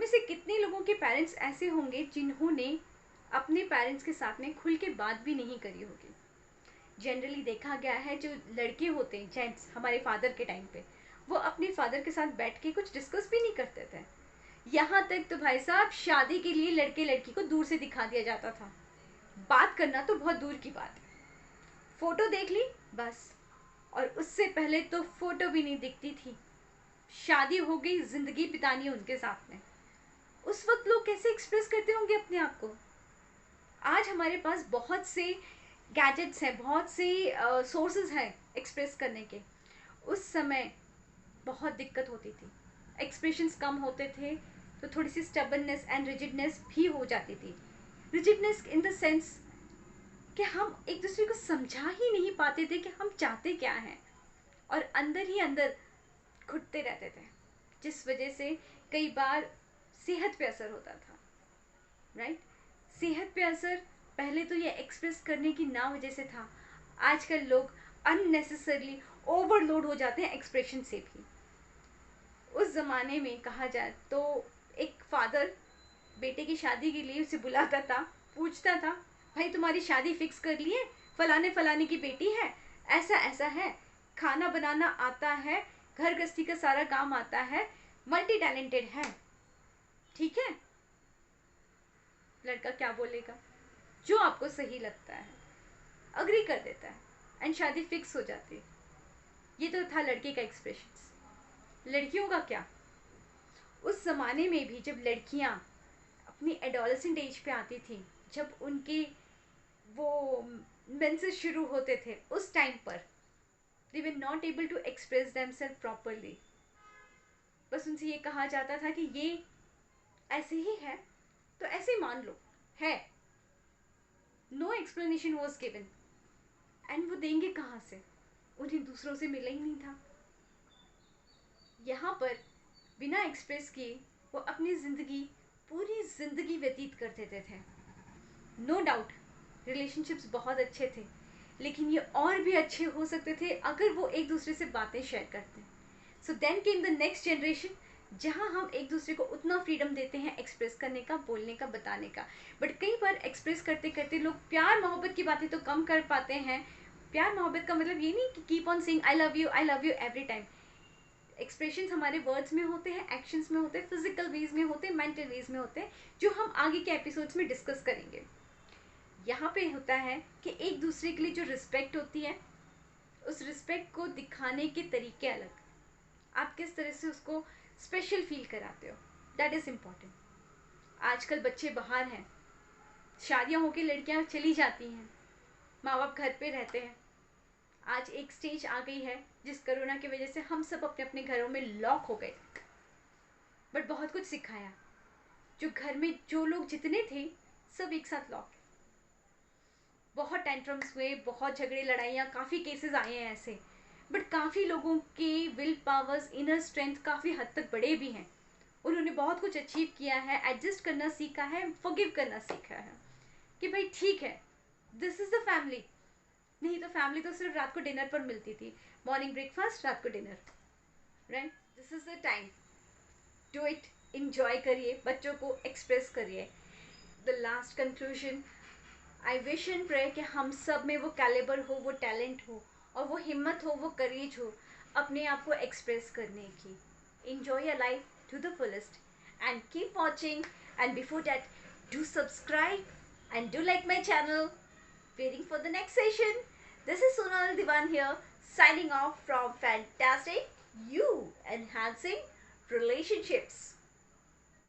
में से कितने लोगों के पेरेंट्स ऐसे होंगे जिन्होंने अपने पेरेंट्स के साथ में खुल के बात भी नहीं करी होगी। जनरली देखा गया है जो लड़के होते हैं, जेंट्स, हमारे फादर के टाइम पे वो अपने फादर के साथ बैठ के कुछ डिस्कस भी नहीं करते थे। यहाँ तक तो भाई साहब शादी के लिए लड़के लड़की को दूर से दिखा दिया जाता था। बात करना तो बहुत दूर की बात है, फोटो देख ली बस। और उससे पहले तो फोटो भी नहीं दिखती थी, शादी हो गई, जिंदगी बितानी है उनके साथ में। उस वक्त लोग कैसे एक्सप्रेस करते होंगे अपने आप को। आज हमारे पास बहुत से गैजेट्स हैं, बहुत से सोर्सेज हैं एक्सप्रेस करने के। उस समय बहुत दिक्कत होती थी, एक्सप्रेशंस कम होते थे, तो थोड़ी सी स्टबननेस एंड रिजिडनेस भी हो जाती थी। रिजिडनेस इन द सेंस कि हम एक दूसरे को समझा ही नहीं पाते थे कि हम चाहते क्या हैं, और अंदर ही अंदर घुटते रहते थे, जिस वजह से कई बार सेहत पे असर होता था। राइट, सेहत पे असर पहले तो ये एक्सप्रेस करने की ना वजह से था। आजकल लोग अननेसेसरली ओवरलोड हो जाते हैं एक्सप्रेशन से भी। उस ज़माने में कहा जाए तो एक फादर बेटे की शादी के लिए उसे बुलाता था, पूछता था भाई तुम्हारी शादी फिक्स कर ली है, फलाने फलाने की बेटी है, ऐसा ऐसा है, खाना बनाना आता है, घर गृहस्थी का सारा काम आता है, मल्टी टैलेंटेड है, ठीक है। लड़का क्या बोलेगा, जो आपको सही लगता है अग्री कर देता है एंड शादी फिक्स हो जाती है। ये तो था लड़के का एक्सप्रेशन। लड़कियों का क्या, उस ज़माने में भी जब लड़कियां अपनी एडोलेसेंट एज पे आती थी, जब उनके वो मेंसेस शुरू होते थे, उस टाइम पर they were not able to express themselves properly. बस उनसे ये कहा जाता था कि ये ऐसे ही है तो ऐसे मान लो है, no explanation was given. And वो देंगे कहाँ से, उन्हें दूसरों से मिला ही नहीं था। यहाँ पर बिना एक्सप्रेस किए वो अपनी ज़िंदगी, पूरी ज़िंदगी व्यतीत कर देते थे। नो डाउट रिलेशनशिप्स बहुत अच्छे थे, लेकिन ये और भी अच्छे हो सकते थे अगर वो एक दूसरे से बातें शेयर करते। So then came the next generation, जहाँ हम एक दूसरे को उतना फ्रीडम देते हैं एक्सप्रेस करने का, बोलने का, बताने का। बट कई बार एक्सप्रेस करते करते लोग प्यार मोहब्बत की बातें तो कम कर पाते हैं। प्यार मोहब्बत का मतलब ये नहीं कि keep on saying I love you every time. Expressions हमारे वर्ड्स में होते हैं, एक्शंस में होते हैं, फिजिकल वेज में होते हैं, मेंटल वेज में होते हैं, जो हम आगे के एपिसोड्स में डिस्कस करेंगे। यहाँ पे होता है कि एक दूसरे के लिए जो रिस्पेक्ट होती है, उस रिस्पेक्ट को दिखाने के तरीके अलग, आप किस तरह से उसको स्पेशल फील कराते हो, दैट इज़ इम्पॉर्टेंट। आजकल बच्चे बाहर हैं, शादियाँ होकर लड़कियाँ चली जाती हैं, माँ बाप घर पे रहते हैं। आज एक स्टेज आ गई है जिस कोरोना की वजह से हम सब अपने अपने घरों में लॉक हो गए, बट बहुत कुछ सिखाया। जो घर में जो लोग जितने थे सब एक साथ लॉक। बहुत टेंट्रम्स हुए, बहुत झगड़े लड़ाइयाँ, काफ़ी केसेस आए हैं ऐसे, बट काफ़ी लोगों के विल पावर्स, इनर स्ट्रेंथ काफ़ी हद तक बड़े भी हैं। उन्होंने बहुत कुछ अचीव किया है, एडजस्ट करना सीखा है, फॉरगिव करना सीखा है कि भाई ठीक है, दिस इज़ द फैमिली। नहीं तो फैमिली तो सिर्फ रात को डिनर पर मिलती थी, मॉर्निंग ब्रेकफास्ट, रात को dinner, right. This is the time, do it, enjoy करिए, बच्चों को एक्सप्रेस करिए। The last conclusion, I wish and pray कि हम सब में वो कैलिबर हो, वो टैलेंट हो, और वो हिम्मत हो, वो करेज हो अपने आप को एक्सप्रेस करने की। Enjoy your life to the fullest and keep watching, and before that do subscribe and do like my channel. Waiting for the next session. This is Sonal Diwan here, signing off from Fantastic You Enhancing Relationships.